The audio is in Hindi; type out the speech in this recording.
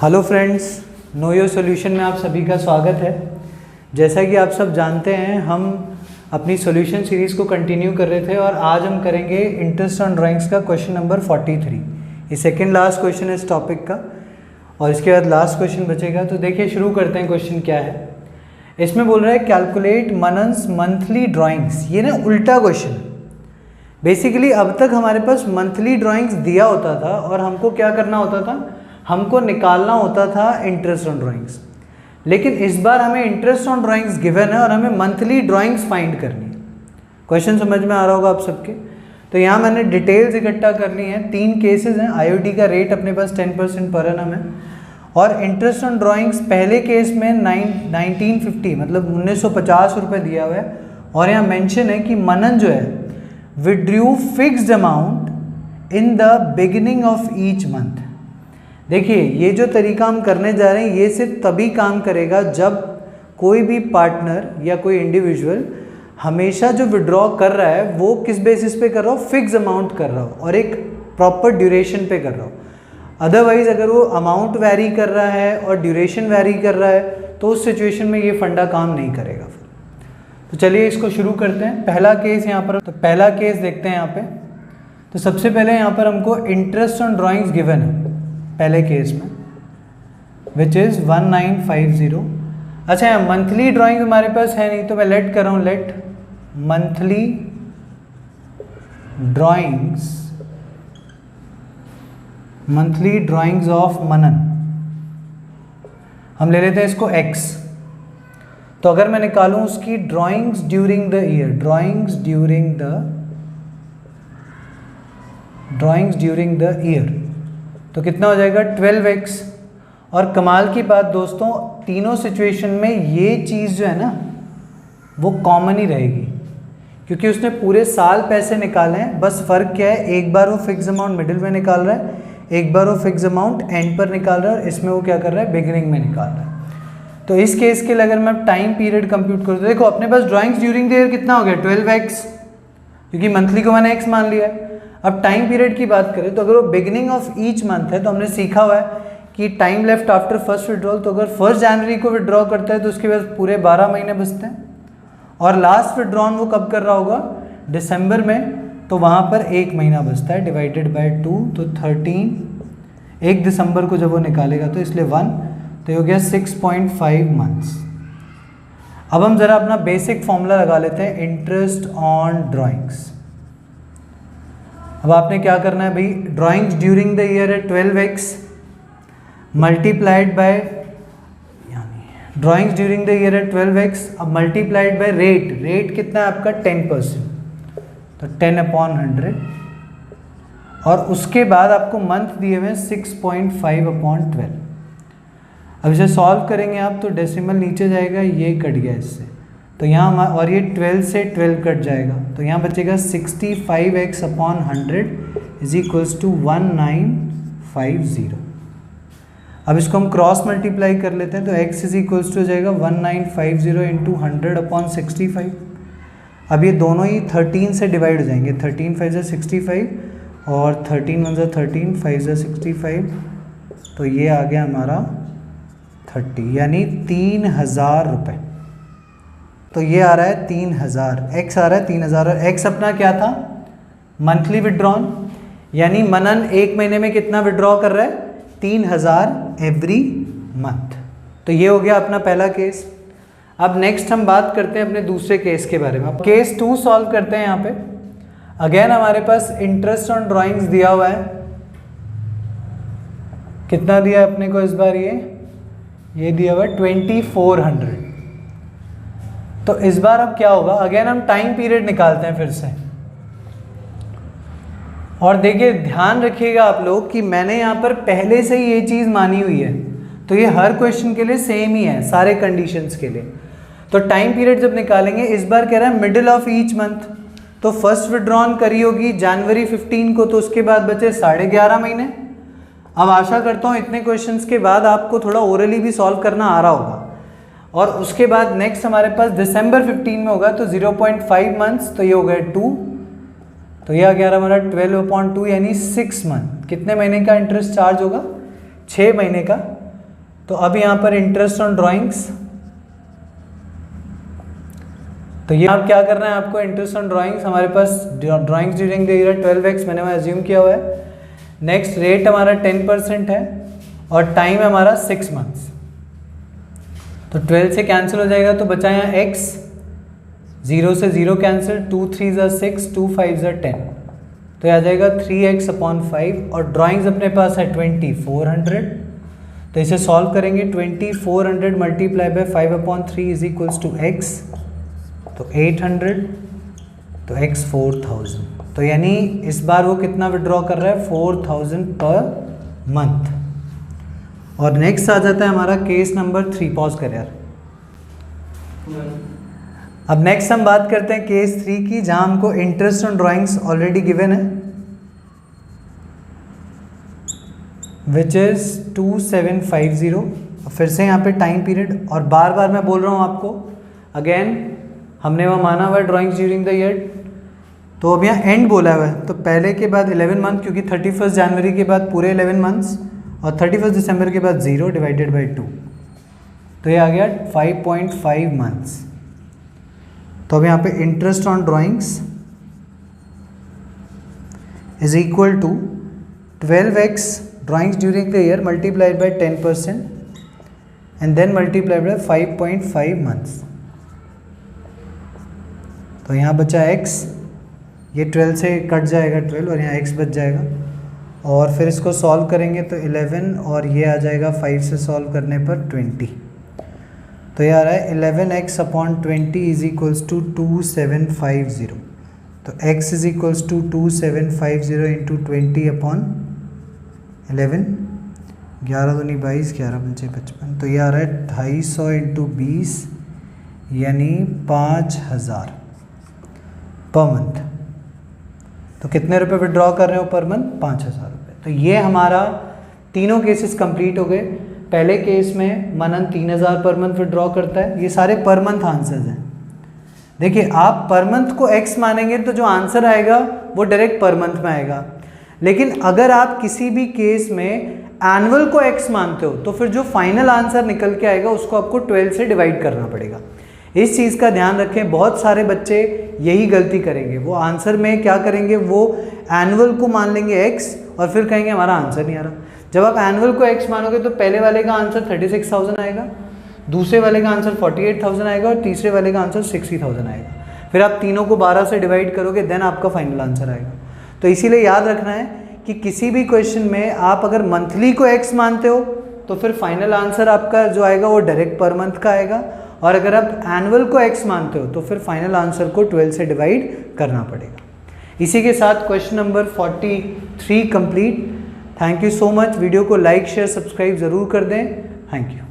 Hello friends, know your solution में आप सभी का स्वागत है। जैसा कि आप सब जानते हैं, हम अपनी सॉल्यूशन सीरीज़ को कंटिन्यू कर रहे थे और आज हम करेंगे इंटरेस्ट ऑन ड्राइंग्स का क्वेश्चन नंबर 43। ये सेकंड लास्ट क्वेश्चन है इस टॉपिक का और इसके बाद लास्ट क्वेश्चन बचेगा। तो देखिए शुरू करते हैं। क्वेश्चन क्या है, इसमें बोल रहा है कैलकुलेट मनन्स मंथली ड्राइंग्स। ये ना उल्टा क्वेश्चन है। बेसिकली अब तक हमारे पास मंथली ड्राइंग्स दिया होता था और हमको क्या करना होता था, हमको निकालना होता था इंटरेस्ट ऑन ड्राइंग्स। लेकिन इस बार हमें इंटरेस्ट ऑन ड्राइंग्स गिवन है और हमें मंथली ड्राइंग्स फाइंड करनी है। क्वेश्चन समझ में आ रहा होगा आप सबके। तो यहाँ मैंने डिटेल्स इकट्ठा कर ली हैं। 3 केसेस हैं। आईओटी का रेट अपने पास 10% पर एनम है और इंटरेस्ट ऑन ड्राइंग्स पहले केस में 1950 मतलब 1950 रुपये दिया हुआ है। और यहाँ मेंशन है कि मनन जो है withdrew fixed amount in the beginning of each month. देखिए ये जो तरीका हम करने जा रहे हैं ये सिर्फ तभी काम करेगा जब कोई भी पार्टनर या कोई इंडिविजुअल हमेशा जो विड्रॉ कर रहा है वो किस बेसिस पे कर रहा हो, फिक्स अमाउंट कर रहा हो और एक प्रॉपर ड्यूरेशन पे कर रहा हो। अदरवाइज अगर वो अमाउंट वैरी कर रहा है और ड्यूरेशन वैरी कर रहा है तो उस सिचुएशन में ये फंडा काम नहीं करेगा फिर। तो चलिए इसको शुरू करते हैं। पहला केस यहाँ पर, तो पहला केस देखते हैं यहाँ पे। तो सबसे पहले यहाँ पर हमको इंटरेस्ट ऑन ड्राइंग्स गिवन है पहले केस में, विच इज़ 1950। अच्छा यहाँ मंथली ड्राइंग हमारे पास है नहीं तो मैं लेट कर रहा हूँ, लेट मंथली ड्राइंग्स ऑफ मनन। हम ले लेते हैं इसको x। तो अगर मैं निकालूं उसकी drawings during the year, drawings during the year, तो कितना हो जाएगा 12x। और कमाल की बात दोस्तों, तीनों सिचुएशन में ये चीज़ जो है ना वो कॉमन ही रहेगी क्योंकि उसने पूरे साल पैसे निकाले हैं। बस फ़र्क क्या है, एक बार वो फिक्स अमाउंट मिडिल में निकाल रहा है, एक बार वो फिक्स अमाउंट एंड पर निकाल रहा है और इसमें वो क्या कर रहा है, बिगिनिंग में निकाल रहा है। तो इस केस के लिए अगर मैं टाइम पीरियड कंप्यूट करूँ तो देखो अपने पास ड्राइंग्स ड्यूरिंग द ईयर कितना हो गया 12x, क्योंकि मंथली को मैंने x मान लिया है। अब टाइम पीरियड की बात करें तो अगर वो बिगिनिंग ऑफ ईच मंथ है तो हमने सीखा हुआ है कि time left after first withdrawal, तो अगर 1 जनवरी को विड्रॉ करता है तो उसके बाद पूरे 12 महीने बचते हैं। और लास्ट विड्रॉन वो कब कर रहा होगा, दिसंबर में, तो वहाँ पर 1 महीना बचता है डिवाइडेड बाय 2, तो 13। 1 दिसंबर को जब वो निकालेगा तो इसलिए 1, तो ये हो गया 6.5 मंथ्स। अब हम ज़रा अपना बेसिक फॉर्मूला लगा लेते हैं इंटरेस्ट ऑन ड्राइंग्स। अब आपने क्या करना है भाई, ड्राइंग्स ड्यूरिंग द ईयर है 12x मल्टीप्लाइड बाय, यानी ड्राइंग्स ड्यूरिंग द ईयर है 12x, अब मल्टीप्लाइड बाय रेट कितना है आपका 10%, तो 10/100। और उसके बाद आपको मंथ दिए हुए 6.5/12। अब इसे सॉल्व करेंगे आप तो डेसिमल नीचे जाएगा, ये कट गया इससे, तो यहाँ और ये 12 से 12 कट जाएगा, तो यहाँ बचेगा 65x/100 इज इक्वल्स टू 1950। अब इसको हम क्रॉस मल्टीप्लाई कर लेते हैं तो x इज इक्वल्स टू हो जाएगा 1950 इंटू 100/65। अब ये दोनों ही 13 से डिवाइड हो जाएंगे, 13 5 65 और 13 1 13 5 65, तो ये आ गया हमारा 30, यानी 3000 रुपये। तो ये आ रहा है 3000, x आ रहा है 3000 और x अपना क्या था, मंथली विड्रॉन, यानी मनन 1 महीने में कितना विड्रॉ कर रहा है, 3000 एवरी मंथ। तो ये हो गया अपना पहला केस। अब नेक्स्ट हम बात करते हैं अपने दूसरे केस के बारे में। केस 2 सॉल्व करते हैं। यहाँ पे अगेन हमारे पास इंटरेस्ट ऑन ड्राइंग्स दिया हुआ है। कितना दिया है अपने को इस बार, ये दिया हुआ है 2400। तो इस बार अब क्या होगा, अगेन हम टाइम पीरियड निकालते हैं फिर से। और देखिए ध्यान रखिएगा आप लोग कि मैंने यहाँ पर पहले से ही ये चीज़ मानी हुई है, तो ये हर क्वेश्चन के लिए सेम ही है सारे कंडीशंस के लिए। तो टाइम पीरियड जब निकालेंगे, इस बार कह रहा है मिडिल ऑफ ईच मंथ, तो फर्स्ट विड्रॉन करी होगी जनवरी 15 को, तो उसके बाद बचे 11.5 महीने। अब आशा करता हूँ इतने क्वेश्चंस के बाद आपको थोड़ा ओरली भी सॉल्व करना आ रहा होगा। और उसके बाद नेक्स्ट हमारे पास दिसंबर 15 में होगा तो 0.5 मंथ्स, तो ये हो गए 2, तो ये आ गया हमारा 12/2 यानी 6 मंथ। कितने महीने का इंटरेस्ट चार्ज होगा, 6 महीने का। तो अब यहाँ पर इंटरेस्ट ऑन ड्राइंग्स, तो ये आप क्या करना है आपको, इंटरेस्ट ऑन ड्राइंग्स, हमारे पास drawings during the year 12x मैंने वहाँ एज्यूम किया हुआ है। नेक्स्ट रेट हमारा 10% है और टाइम है हमारा 6 मंथ्स। तो 12 से कैंसिल हो जाएगा तो बचा यहाँ x, 0 से 0 कैंसिल, 2 3 ज़ा 6, 2 5 ज़ा 10, तो यह आ जाएगा 3x/5। और ड्राइंग्स अपने पास है 2400, तो इसे सॉल्व करेंगे। 2400 multiply by 5/3 is equals to x, तो 800, तो x 4000। तो यानी इस बार वो कितना विड्रॉ कर रहा है, 4000 पर मंथ। और नेक्स्ट आ जाता है हमारा केस नंबर 3। पॉज कर यार। अब नेक्स्ट हम बात करते हैं केस 3 की, जहां हमको interest on drawings already given है, विच इज 2750। फिर से यहाँ पे टाइम पीरियड, और बार बार मैं बोल रहा हूँ आपको, अगेन हमने वह माना हुआ है ड्राइंग्स ड्यूरिंग द ईयर, तो अब यहाँ एंड बोला हुआ है, तो पहले के बाद 11 मंथ, क्योंकि 31 जनवरी के बाद पूरे 11 मंथ्स और 31 दिसंबर के बाद 0 डिवाइडेड बाई 2, तो ये आ गया 5.5 मंथ्स। तो अब यहाँ पे interest on drawings is equal to 12x drawings during the year multiplied by 10% and then multiplied by 5.5 months. तो यहाँ बचा x, ये 12 से कट जाएगा 12 और यहाँ x बच जाएगा, और फिर इसको सॉल्व करेंगे तो 11 और ये आ जाएगा 5 से सॉल्व करने पर 20। तो ये आ रहा है 11x/20 इज इक्वल्स टू 2750। तो x is equals to 2750 into 20/11, 11 दूनी 22, 11 पंचे 55, तो ये आ रहा है 250 इंटू 20 यानी 5000 पर मंथ। तो कितने रुपए विड्रॉ कर रहे हो पर मंथ, 5000 रुपये। तो ये हमारा तीनों केसेस कंप्लीट हो गए। पहले केस में मनन 3000 पर मंथ विड्रॉ करता है। ये सारे पर मंथ आंसर्स हैं। देखिए आप पर मंथ को x मानेंगे तो जो आंसर आएगा वो डायरेक्ट पर मंथ में आएगा, लेकिन अगर आप किसी भी केस में एनुअल को x मानते हो तो फिर जो फाइनल आंसर निकल के आएगा उसको आपको 12 से डिवाइड करना पड़ेगा। इस चीज़ का ध्यान रखें, बहुत सारे बच्चे यही गलती करेंगे, वो आंसर में क्या करेंगे, वो एनुअल को मान लेंगे x और फिर कहेंगे हमारा आंसर नहीं आ रहा। जब आप एनुअल को x मानोगे तो पहले वाले का आंसर 36,000 आएगा, दूसरे वाले का आंसर 48,000 आएगा और तीसरे वाले का आंसर 60,000 आएगा। फिर आप तीनों को 12 से डिवाइड करोगे देन आपका फाइनल आंसर आएगा। तो इसीलिए याद रखना है कि किसी भी क्वेश्चन में आप अगर मंथली को x मानते हो तो फिर फाइनल आंसर आपका जो आएगा वो डायरेक्ट पर मंथ का आएगा, और अगर आप एनुअल को x मानते हो तो फिर फाइनल आंसर को 12 से डिवाइड करना पड़ेगा। इसी के साथ question number 43 complete. Thank you so much. Video को लाइक शेयर सब्सक्राइब ज़रूर कर दें। Thank you.